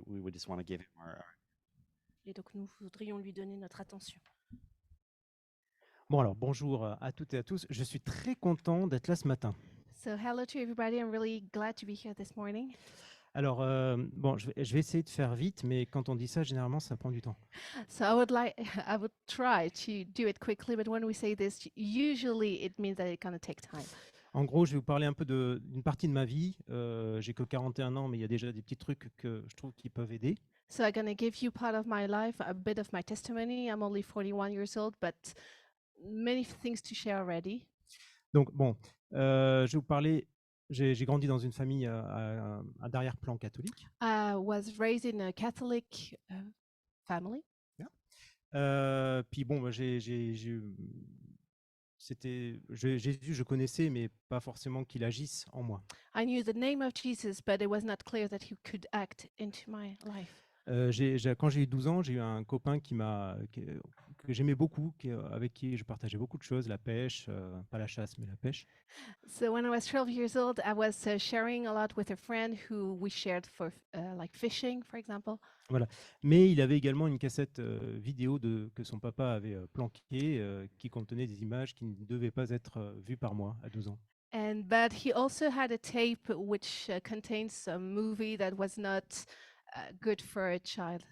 we would just want to give him our Et donc, nous voudrions lui donner notre attention. Bon, alors bonjour à toutes et à tous. Je suis très content d'être là ce matin. So hello to everybody. I'm really glad to be here this morning. Alors, bon, je vais essayer de faire vite, mais quand on dit ça, généralement, ça prend du temps. So I would try to do it quickly, but when we say this, usually it means that it's going to take time. En gros, je vais vous parler un peu d'une partie de ma vie. J'ai que 41 ans, mais il y a déjà des petits trucs que je trouve qui peuvent aider. So I'm going to give you part of my life, a bit of my testimony. I'm only 41 years old, but many things to share already. Donc, bon, je vais vous parler. J'ai grandi dans une famille à d'arrière-plan catholique. I was raised in a Catholic family. Puis bon, bah, Jésus, je connaissais, mais pas forcément qu'il agisse en moi. I knew the name of Jesus, but it was not clear that he could act into my life. Quand j'ai eu 12 ans, j'ai eu un copain que j'aimais beaucoup, avec qui je partageais beaucoup de choses, la pêche, pas la chasse, mais la pêche. So when I was 12 years old, I was sharing a lot with a friend who we shared for like fishing, for example. Mais il avait également une cassette vidéo que son papa avait planquée, qui contenait des images qui ne devaient pas être vues par moi à 12 ans. But he also had a tape which contains a movie that was not good for a child.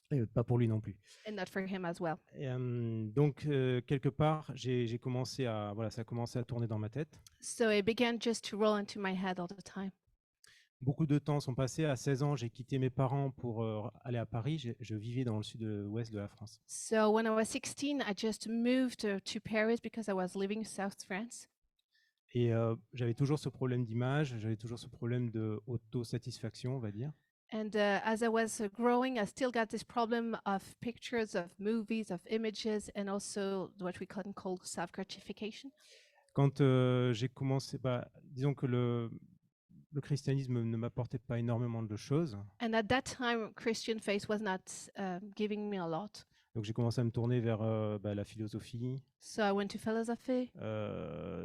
Et pas pour lui non plus. And not for him as well. Et, donc, quelque part, j'ai commencé ça a commencé à tourner dans ma tête. So it began just to roll into my head all the time. Beaucoup de temps sont passés. À 16 ans, j'ai quitté mes parents pour aller à Paris. Je vivais dans le sud-ouest de la France. So when I was 16, I just moved to Paris because I was living South France. Et j'avais toujours ce problème d'image, j'avais toujours ce problème d'autosatisfaction, on va dire. And as I was growing, I still got this problem of pictures, of movies, of images, and also what we can call self-gratification. Quand j'ai commencé, disons que le christianisme ne m'apportait pas énormément de choses. And at that time, Christian faith was not giving me a lot. Donc j'ai commencé à me tourner vers la philosophie, So I went to philosophy,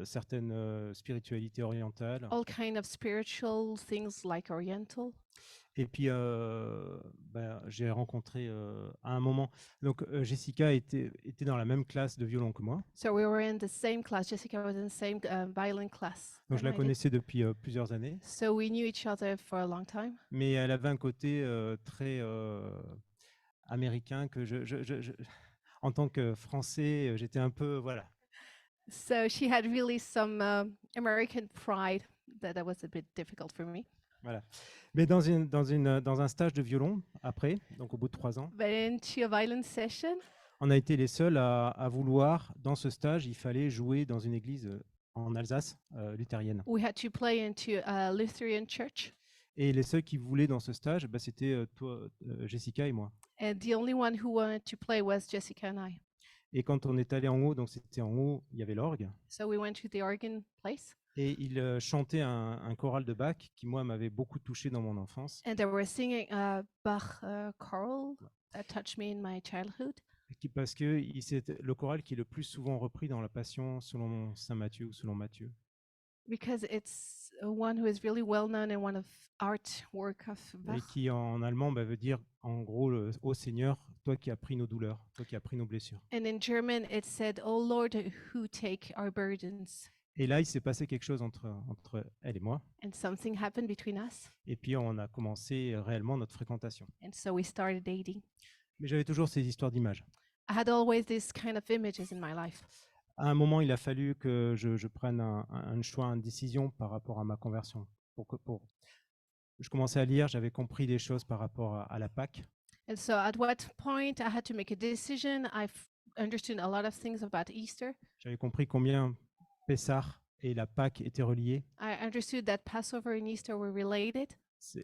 certaines spiritualités orientales. all kind of spiritual things like Oriental. Et puis j'ai rencontré à un moment, donc Jessica était dans la même classe de violon que moi. So we were in the same class. Jessica was in the same violin class. Donc je la than I did. connaissais depuis plusieurs années, So we knew each other for a long time. mais elle avait un côté très américain que en tant que Français, j'étais un peu, voilà. So she had really some American pride that was a bit difficult for me. Voilà. Mais dans un stage de violon, après, donc au bout de 3 ans, But into a violin session, on a été les seuls à vouloir, dans ce stage, il fallait jouer dans une église en Alsace, luthérienne. we had to play into a Lutheran church. Et les seuls qui voulaient dans ce stage, c'était toi, Jessica et moi. And the only one who wanted to play was Jessica and I. Et quand on est allé en haut, donc c'était en haut, il y avait l'orgue. So we went to the organ place. Et il chantait un choral de Bach qui, moi, m'avait beaucoup touché dans mon enfance. And they were singing a Bach choral that touched me in my childhood. Parce que c'est le choral qui est le plus souvent repris dans la Passion selon Saint Matthieu ou selon Matthieu. Because it's one who is really well known and one of artwork of Et Bach. qui en allemand veut dire en gros ô Seigneur, toi qui as pris nos douleurs, toi qui as pris nos blessures. And in German, it said, "Oh Lord, who take our burdens." Et là, il s'est passé quelque chose entre elle et moi. And something happened between us. Et puis on a commencé réellement notre fréquentation. And so we started dating. Mais j'avais toujours ces histoires d'images. I had always this kind of images in my life. À un moment, il a fallu que je prenne un choix, une décision par rapport à ma conversion. Je commençais à lire, j'avais compris des choses par rapport à la Pâque. And so at what point I had to make a decision. Understood a lot of things about Easter. J'avais compris combien Pessah et la Pâque étaient reliés. I understood that Passover and Easter were related.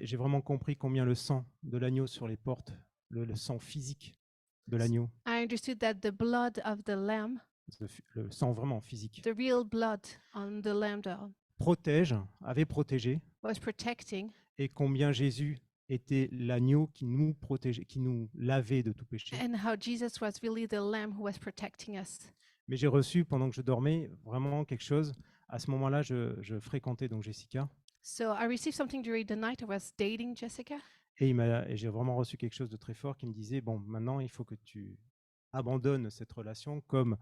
J'ai vraiment compris combien le sang de l'agneau sur les portes, le sang physique de l'agneau, I understood that the blood of the lamb, le sang vraiment physique, the real blood on the lamb avait protégé, was protecting, et combien Jésus était l'agneau qui nous protégeait, qui nous lavait de tout péché. and how Jesus was really the lamb who was protecting us. Mais j'ai reçu, pendant que je dormais, vraiment quelque chose. À ce moment-là, je fréquentais donc Jessica. So I received something during the night. I was dating Jessica. Et j'ai vraiment reçu quelque chose de très fort qui me disait, bon, maintenant, il faut que tu abandonnes cette relation comme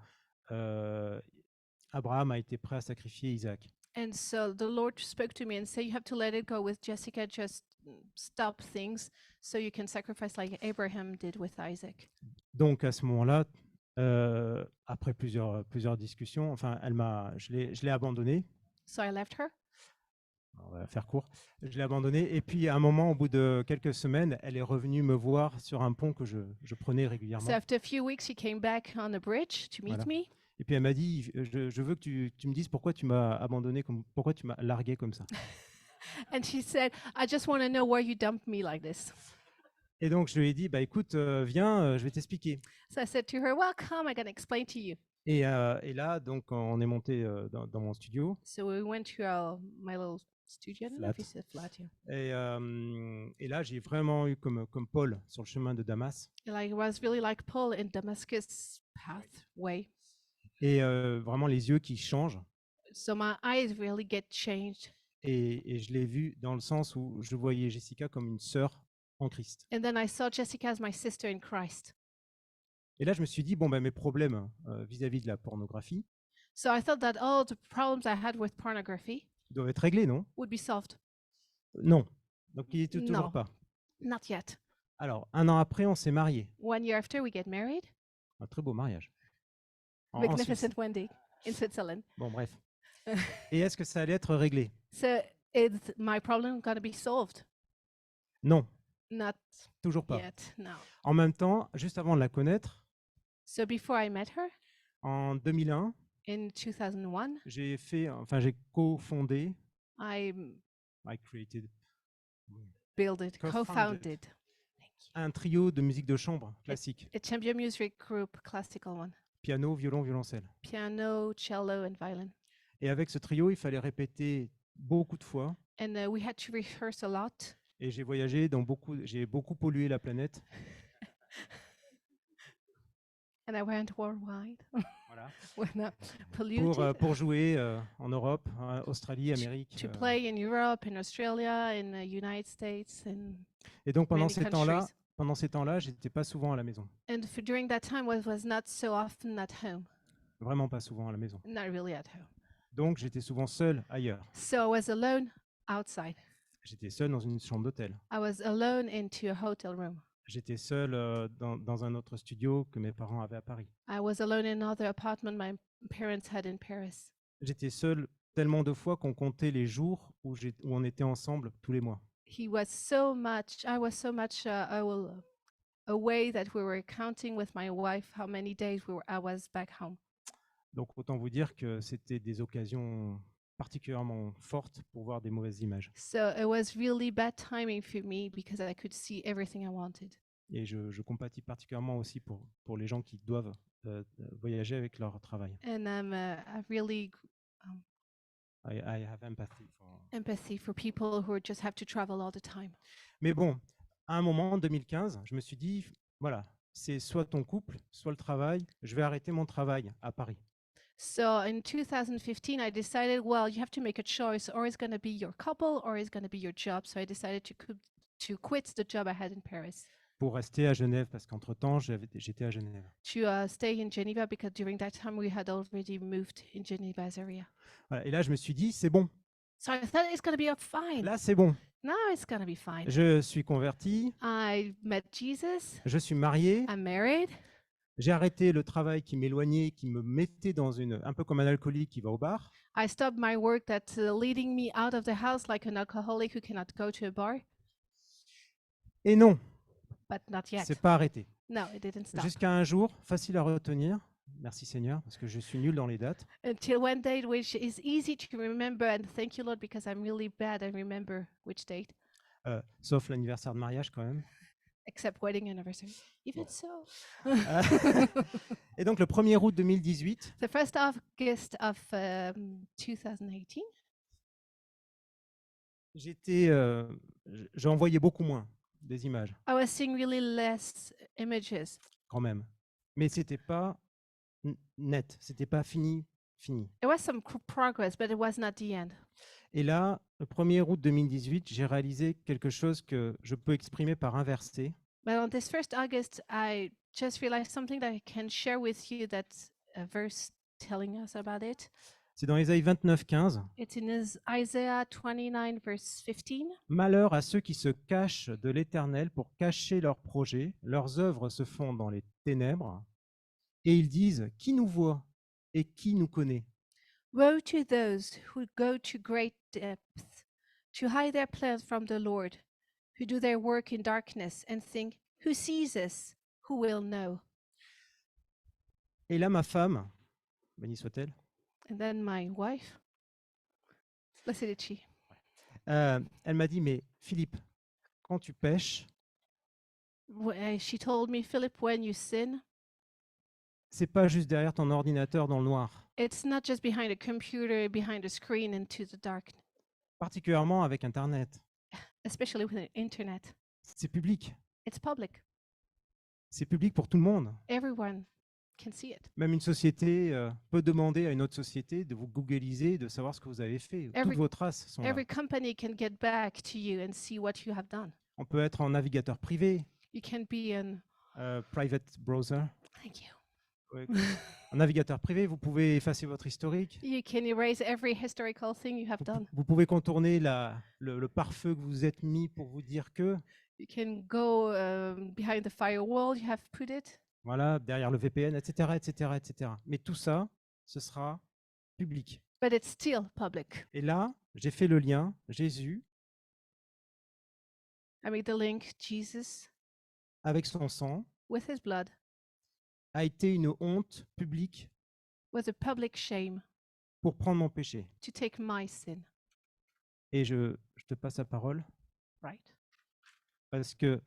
Abraham a été prêt à sacrifier Isaac. And so the Lord spoke to me and said, you have to let it go with Jessica. Just stop things so you can sacrifice like Abraham did with Isaac. Donc, à ce moment-là, après plusieurs discussions, enfin, je l'ai abandonné. So I left her. On va faire court. Je l'ai abandonnée. Et puis, à un moment, au bout de quelques semaines, elle est revenue me voir sur un pont que je prenais régulièrement. So after a few weeks, she came back on the bridge to meet Voilà. me. Et puis, elle m'a dit, je veux que tu me dises pourquoi tu m'as abandonné, pourquoi tu m'as largué comme ça. And she said, I just want to know why you dumped me like this. Et donc, je lui ai dit, bah, écoute, viens, je vais t'expliquer. So I said to her, well, come, I'm going to explain to you. Et là, donc, on est monté dans mon studio. So we went to my little studio. I don't know if it's a flat here. Et là, j'ai vraiment eu comme Paul sur le chemin de Damas. Like it was really like Paul in Damascus pathway. Et vraiment les yeux qui changent. So my eyes really get changed. Et je l'ai vu dans le sens où je voyais Jessica comme une sœur en Christ. And then I saw Jessica as my sister in Christ. Et là, je me suis dit, bon, ben, mes problèmes vis-à-vis de la pornographie So I thought that all the problems I had with pornography doivent être réglés, non? would be solved. Non. Donc, il n'était toujours No. pas. Not yet. Alors, 1 an après, on s'est mariés. 1 year after, we get married. Un très beau mariage. En Suisse. Magnificent wedding in Switzerland. Bon, bref. Et est-ce que ça allait être réglé? So is my problem going to be solved? Non, Not toujours pas. yet, no. En même temps, juste avant de la connaître, So before I met her en 2001, in 2001, j'ai cofondé, I I created built it, Co-founded. co-founded un trio de musique de chambre classique. a champion music group, classical one. Piano, violon, violoncelle. Piano, cello, and violin. Et avec ce trio, il fallait répéter beaucoup de fois. And we had to rehearse a lot. Et j'ai voyagé j'ai beaucoup pollué la planète. And I went worldwide. Voilà. When polluted. Pour jouer en Europe, Australie, Amérique. To play in Europe, in Australia, in the United States, and Et donc pendant many ces temps-là, j'étais pas souvent à la maison. during that time was not so often at home. Vraiment pas souvent à la maison. Not really at home. Donc j'étais souvent seul ailleurs. So I was alone outside. J'étais seul dans une chambre d'hôtel. I was alone into a hotel room. J'étais seul dans un autre studio que mes parents avaient à Paris. I was alone in another apartment my parents had in Paris. J'étais seul tellement de fois qu'on comptait les jours où on était ensemble tous les mois. I was so much away that we were counting with my wife how many days I was back home. Donc autant vous dire que c'était des occasions particulièrement fortes pour voir des mauvaises images. So it was really bad timing for me because I could see everything I wanted. Et je compatis particulièrement aussi pour les gens qui doivent voyager avec leur travail. And I really I have empathy for people who just have to travel all the time. Mais bon, à un moment, en 2015, je me suis dit, voilà, c'est soit ton couple, soit le travail. Je vais arrêter mon travail à Paris. So in 2015, I decided, well, you have to make a choice, or it's going to be your couple, or it's going to be your job. So I decided to quit the job I had in Paris. Pour rester à Genève, parce qu'entre-temps, j'étais à Genève. To stay in Geneva, because during that time we had already moved in Geneva's area. Voilà, et là, je me suis dit, c'est bon. So I thought it's going to be fine. Là, c'est bon. Now it's going to be fine. Je suis converti. I met Jesus. Je suis marié. I'm married. J'ai arrêté le travail qui m'éloignait, qui me mettait un peu comme un alcoolique qui va au bar. I stopped my work that's leading me out of the house like an alcoholic who cannot go to a bar. Et non, But not yet. c'est pas arrêté. No, it didn't stop. Jusqu'à un jour, facile à retenir. Merci Seigneur, parce que je suis nul dans les dates. Until one date which is easy to remember, and thank you Lord because I'm really bad at remember which date. Sauf l'anniversaire de mariage quand même. Except wedding anniversary. Even so. Et donc le 1er août 2018. The 1st August of 2018. J'envoyais beaucoup moins des images. I was seeing really less images. Quand même. Mais c'était pas net, c'était pas fini. It was some progress, but it was not the end. Et là, Le 1er août 2018, j'ai réalisé quelque chose que je peux exprimer par un verset. But on this 1st August, I just realized something that I can share with you that's a verse telling us about it. C'est dans Ésaïe 29:15. It's in Isaiah 29, verse 15. Malheur à ceux qui se cachent de l'Éternel pour cacher leurs projets. Leurs œuvres se font dans les ténèbres. Et ils disent, qui nous voit et qui nous connaît? Woe to those who go to great depths to hide their plans from the Lord, who do their work in darkness and think, who sees us? Who will know? Et là, ma femme, bénie soit-elle, And then my wife, blessed is she, elle m'a dit, mais Philippe, quand tu pêches, she told me, Philip, when you sin, c'est pas juste derrière ton ordinateur dans le noir, it's not just behind a computer, behind a screen into the dark, particulièrement avec Internet. especially with the internet. C'est public. It's public. C'est public pour tout le monde. Everyone can see it. Même une société peut demander à une autre société de vous googliser, de savoir ce que vous avez fait. Toutes Every- vos traces sont là. Every company can get back to you and see what you have done. On peut être en navigateur privé, You can be an private browser. thank you. Ouais, en navigateur privé, vous pouvez effacer votre historique. You can erase every historical thing you have Vous, done. vous pouvez contourner le pare-feu que vous êtes mis pour vous dire que, You can go behind the firewall you have put it. voilà, derrière le VPN, etc., etc., etc. Mais tout ça, ce sera public. But it's still public. Et là, j'ai fait le lien. Jésus, I made the link. Jesus, avec son sang, with his blood, a été une honte publique was a public shame pour prendre mon péché. to take my sin. Et je te passe la parole Right. parce que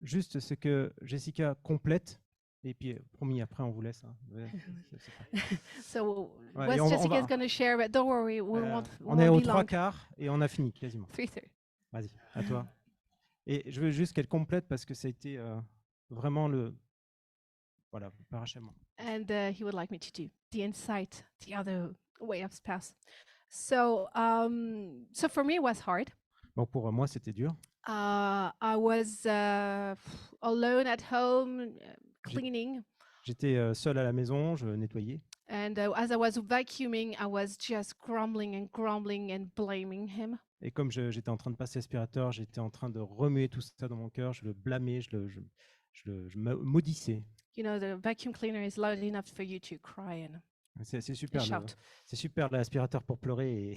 juste ce que Jessica complète, et puis promis, après on vous laisse. Hein. Ouais, c'est pas- So Ouais, what et on Jessica is va- going to share, but don't worry, we on won't est aux be trois long. quarts et on a fini quasiment. 3:30. Vas-y, à toi. Et je veux juste qu'elle complète parce que ça a été vraiment le parachèvement. And he would like me to do the insight, the other way of spouse. So for me it was hard. Donc pour moi, c'était dur. I was alone at home, cleaning, J'étais seul à la maison, je nettoyais. and as I was vacuuming, I was just grumbling and blaming him. Et comme j'étais en train de passer l'aspirateur, j'étais en train de remuer tout ça dans mon cœur, je le blâmais, je me maudissais. You know, the vacuum cleaner is loud enough for you to cry and C'est super, shout. c'est super l'aspirateur pour pleurer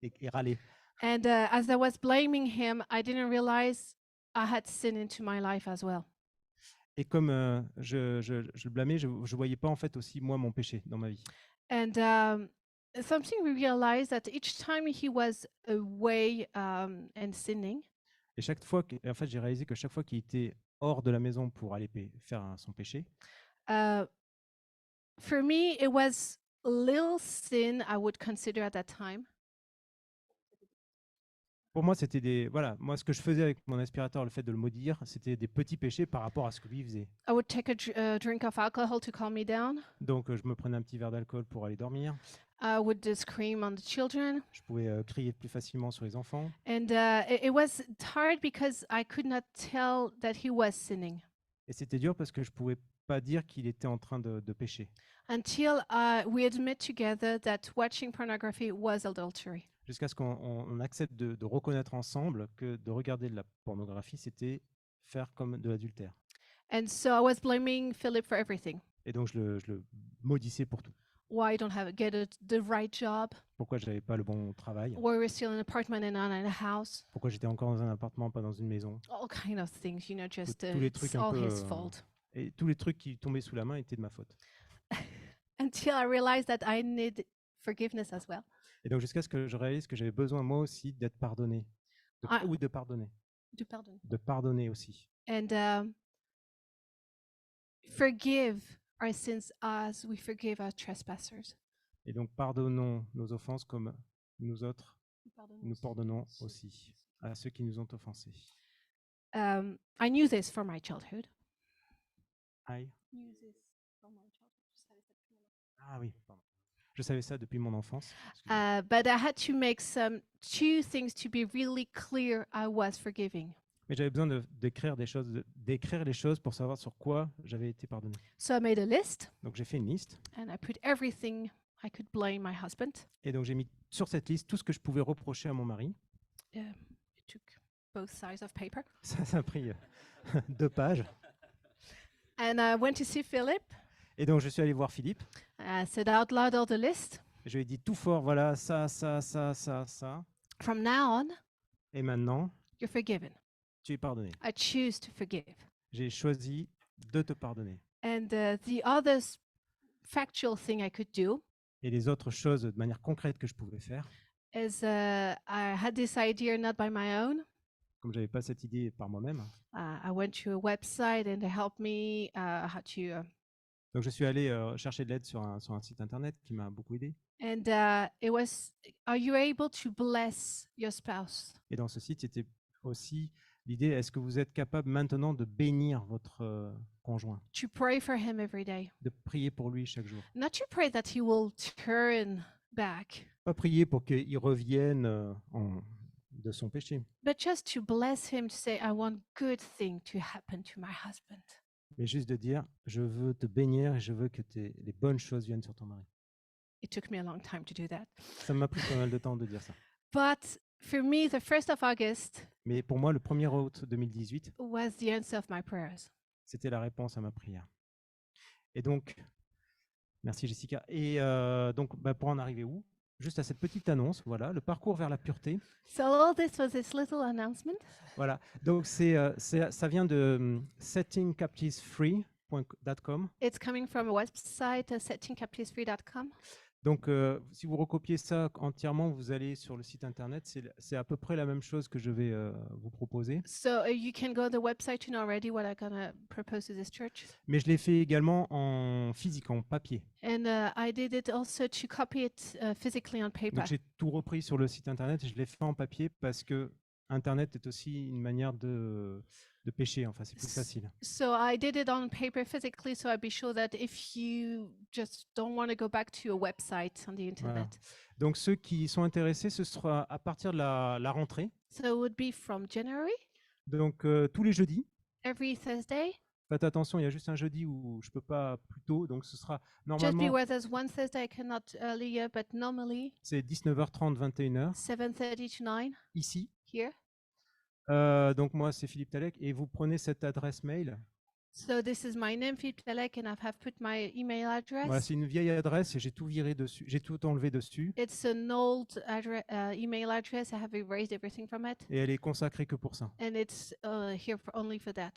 et, et râler. And as I was blaming him, I didn't realize I had sin into my life as well. Et comme je le blâmais, je ne voyais pas en fait aussi moi mon péché dans ma vie. And something we realized that each time he was away and sinning, Et chaque fois, en fait, j'ai réalisé que chaque fois qu'il était hors de la maison pour aller faire son péché, for me, it was a little sin I would consider at that time. pour moi, c'était moi ce que je faisais avec mon aspirateur, le fait de le maudire, c'était des petits péchés par rapport à ce que lui faisait. I would take a drink of alcohol to calm me down. Donc je me prenais un petit verre d'alcool pour aller dormir. I would scream on the children. Je pouvais crier plus facilement sur les enfants. And it was hard because I could not tell that he was sinning Et c'était dur parce que je pouvais pas dire qu'il était en train de pécher. until we admit together that watching pornography was adultery. Jusqu'à ce qu'on accepte de reconnaître ensemble que de regarder de la pornographie, c'était faire comme de l'adultère. And so I was blaming Philip for everything. Et donc je le maudissais pour tout. Why I don't the right job? Pourquoi je n'avais pas le bon travail? Why we're still in an apartment and not in a house? Pourquoi j'étais encore dans un appartement, pas dans une maison? All kind of things, you know, just tous les it's trucs un all peu, his fault. Et tous les trucs qui tombaient sous la main étaient de ma faute. Until I realized that I need forgiveness as well. Et donc jusqu'à ce que je réalise que j'avais besoin moi aussi d'être pardonné. Ah. Oui, de pardonner. To pardon. De pardonner aussi. And forgive our sins as we forgive our trespassers. Et donc pardonnons nos offenses comme nous autres, nous pardonnons aussi à ceux qui nous ont offensés. I knew this from my childhood. Aïe. Knew this from my childhood. Ah oui, pardon. Je savais ça depuis mon enfance. Excusez-moi. But I had to make some two things to be really clear I was forgiving. Mais j'avais besoin d'écrire des choses, d'écrire les choses pour savoir sur quoi j'avais été pardonné. So I made a list Donc j'ai fait une liste and I put everything I could blame my husband. et donc j'ai mis sur cette liste tout ce que je pouvais reprocher à mon mari. It took both sides of paper. Ça a pris 2 pages. And I went to see Philip. Et donc je suis allé voir Philippe. I said out loud all the list. Je lui ai dit tout fort, voilà, ça. From now on, Et maintenant, you're forgiven. tu es pardonné. I choose to forgive. J'ai choisi de te pardonner. And the other factual thing I could do Et les autres choses de manière concrète que je pouvais faire, is I had this idea not by my own. comme j'avais pas cette idée par moi-même. I went to a website and they helped me how to Donc je suis allé chercher de l'aide sur un site internet qui m'a beaucoup aidé. and it was, are you able to bless your spouse? Et dans ce site, c'était aussi l'idée, est-ce que vous êtes capable maintenant de bénir votre conjoint, To pray for him every day. de prier pour lui chaque jour? Not to pray that he will turn back, Pas prier pour qu'il revienne de son péché, but just to bless him, to say, I want good thing to happen to my husband. mais juste de dire, je veux te bénir et je veux que les bonnes choses viennent sur ton mari. It took me a long time to do that. Ça m'a pris pas mal de temps de dire ça. But for me, the 1st of August Mais pour moi, le 1er août 2018, was the answer of my prayers. c'était la réponse à ma prière. Et donc, merci Jessica. Et donc, pour en arriver où? Juste à cette petite annonce, voilà, le parcours vers la pureté. So all this was this little announcement. Voilà, donc ça vient de settingcaptivesfree.com. It's coming from a website, settingcaptivesfree.com. Donc, si vous recopiez ça entièrement, vous allez sur le site internet. C'est à peu près la même chose que je vais vous proposer. So you can go to the website to know already what I'm gonna propose to this church. Mais je l'ai fait également en physique, en papier. And I did it also to copy it physically on paper. Donc, j'ai tout repris sur le site internet et je l'ai fait en papier parce que Internet est aussi une manière de pécher. Enfin, c'est plus facile. So I did it on paper physically, so I'd be sure that if you just don't want to go back to a website on the internet. Donc, ceux qui sont intéressés, ce sera à partir de la rentrée. So it would be from January, Donc, tous les jeudis. every Thursday. Faites attention, il y a juste un jeudi où je peux pas plus tôt, donc ce sera Just normalement beware, there's one Thursday I cannot earlier, but normally c'est 19h30, 21h 7:30 to 9 ici. here. Donc moi c'est Philippe Talek et vous prenez cette adresse mail. So this is my name, Philippe Talek, and I have put my email address. Voilà, c'est une vieille adresse et j'ai tout viré dessus, j'ai tout enlevé dessus It's an old email address. I have erased everything from it, et elle est consacrée que pour ça. and it's here only for that.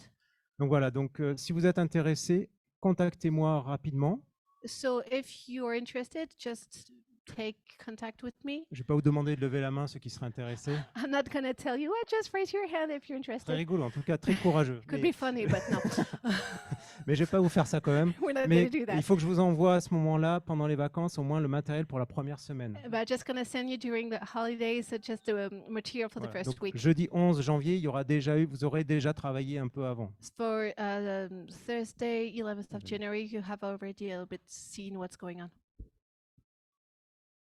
Donc voilà, donc si vous êtes intéressé, contactez-moi rapidement. So if you are interested, just take contact with me. Je vais pas vous demander de lever la main ceux qui seraient intéressés. I'm not going to tell you, just raise your hand if you're Très interested. rigolo, en tout cas très courageux. Could Mais, be funny, but no, mais je vais pas vous faire ça quand même. we're not Mais going to do that. il faut que je vous envoie à ce moment-là, pendant les vacances, au moins le matériel pour la première semaine. But just going to send you during the holidays, just the material for the Voilà. first Donc, week. jeudi 11 janvier, il y aura déjà eu, vous aurez déjà travaillé un peu avant. For Thursday, 11th of Mhm. January, you have already a little bit seen what's going on.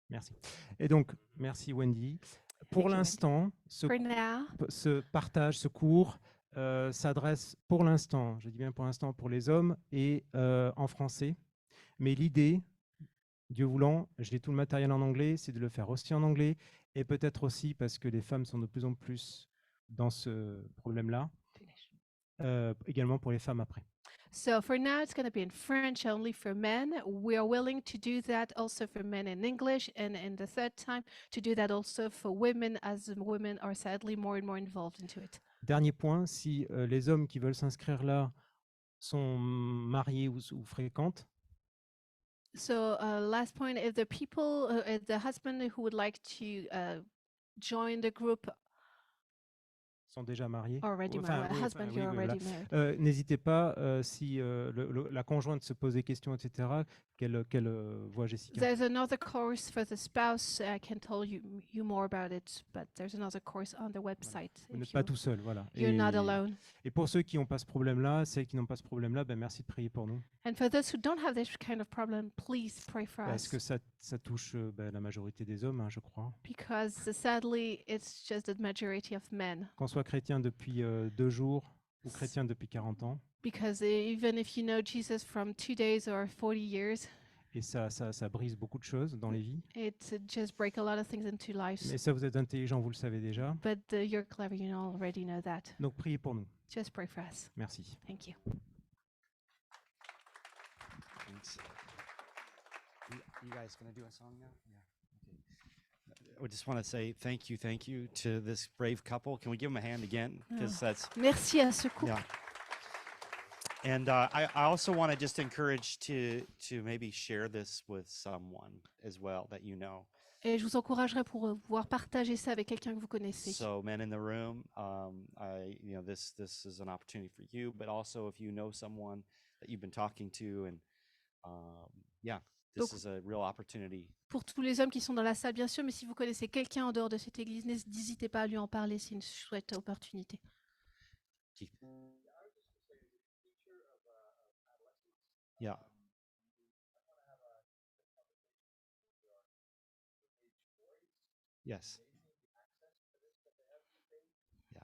Merci. Et donc, merci Wendy. Pour Thank you, l'instant, For now, ce partage, ce cours s'adresse pour l'instant, je dis bien pour l'instant, pour les hommes et en français. Mais l'idée, Dieu voulant, j'ai tout le matériel en anglais, c'est de le faire aussi en anglais et peut-être aussi parce que les femmes sont de plus en plus dans ce problème-là, également pour les femmes après. so for now, it's going to be in French only for men. We are willing to do that also for men in English, and in the third time, to do that also for women, as women are sadly more and more involved into it. Dernier point, si les hommes qui veulent s'inscrire là sont mariés ou fréquentent, So last point, if the people, if the husband who would like to join the group sont déjà mariés. already married, Oui, husband, oui, you're voilà. already married. N'hésitez pas, si la conjointe se pose des questions, etc., qu'elle voit Jessica. There's another course for the spouse. I can tell you more about it, but there's another course on the website. Vous n'êtes If pas tout seul, voilà. you're not alone. Et pour ceux qui n'ont pas ce problème-là, celles qui n'ont pas ce problème-là, ben merci de prier pour nous. And for those who don't have this kind of problem, please pray for Parce us. que ça touche la majorité des hommes, hein, je crois. Because sadly, it's just the majority of men. Qu'on soit chrétien depuis 2 jours ou chrétien depuis 40 ans, Because even if you know Jesus from 2 days or 40 years, et ça brise beaucoup de choses dans les vies. it just break a lot of things into lives. Mais ça, vous êtes intelligent, vous le savez déjà. But you're clever, you already know that. Donc priez pour nous. Just pray for us. Merci. Thank you. Thanks. You guys gonna do a song now? Yeah. Okay. I just want to say thank you to this brave couple. Can we give them a hand again? Because that's Merci à ce couple. yeah. And I also want to just encourage to maybe share this with someone as well that you know. Et je vous encouragerai pour pouvoir partager ça avec quelqu'un que vous connaissez. So men in the room, this is an opportunity for you, but also if you know someone that you've been talking to, and this Donc, is a real opportunity. pour tous les hommes qui sont dans la salle, bien sûr, mais si vous connaissez quelqu'un en dehors de cette église, n'hésitez pas à lui en parler, c'est une chouette opportunité. Keith. Yeah. Yes. Yeah.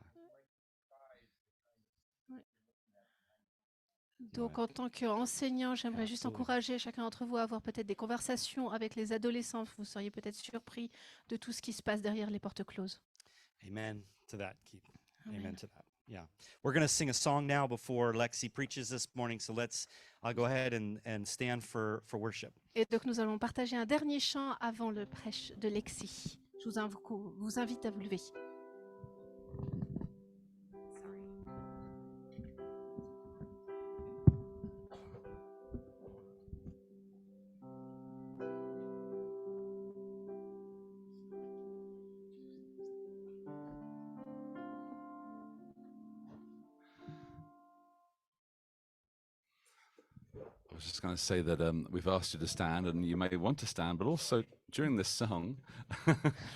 Donc, en tant qu'enseignant, j'aimerais juste Absolument. encourager chacun d'entre vous à avoir peut-être des conversations avec les adolescents. Vous seriez peut-être surpris de tout ce qui se passe derrière les portes closes. Amen to that, Keith. Amen. Amen to that. Yeah. We're going to sing a song now before Lexi preaches this morning. So I'll go ahead and stand for worship. Et donc, nous allons partager un dernier chant avant le prêche de Lexi. Je vous invite à vous lever. I was just going to say that we've asked you to stand, and you may want to stand, but also during this song,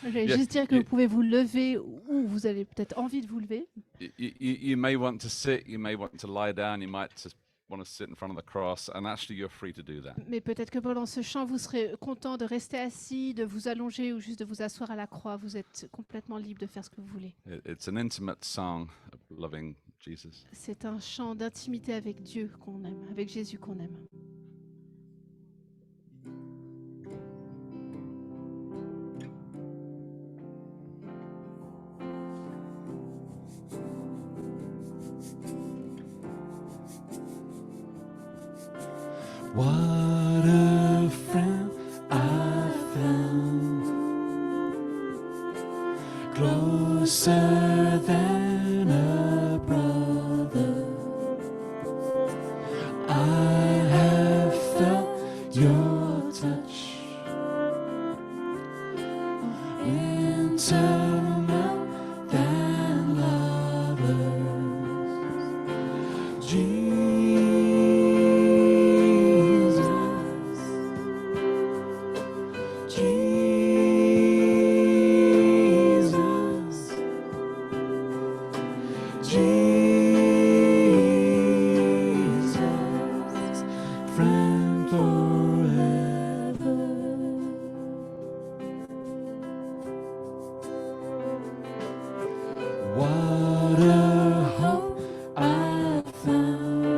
J'allais Yeah, juste dire que you- vous pouvez vous lever ou vous avez peut-être envie de vous lever. you may want to sit, you may want to lie down, you might just want to sit in front of the cross, and actually you're free to do that. Mais peut-être que pendant ce chant, vous serez content de rester assis, de vous allonger ou juste de vous asseoir à la croix. Vous êtes complètement libre de faire ce que vous voulez. It's an intimate song of loving Jesus. C'est un chant d'intimité avec Dieu qu'on aime, avec Jésus qu'on aime. What a friend I found, closer than a brother. I have felt your touch, intimate than lovers. Jesus, friend forever. What a hope I found,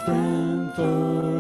friend for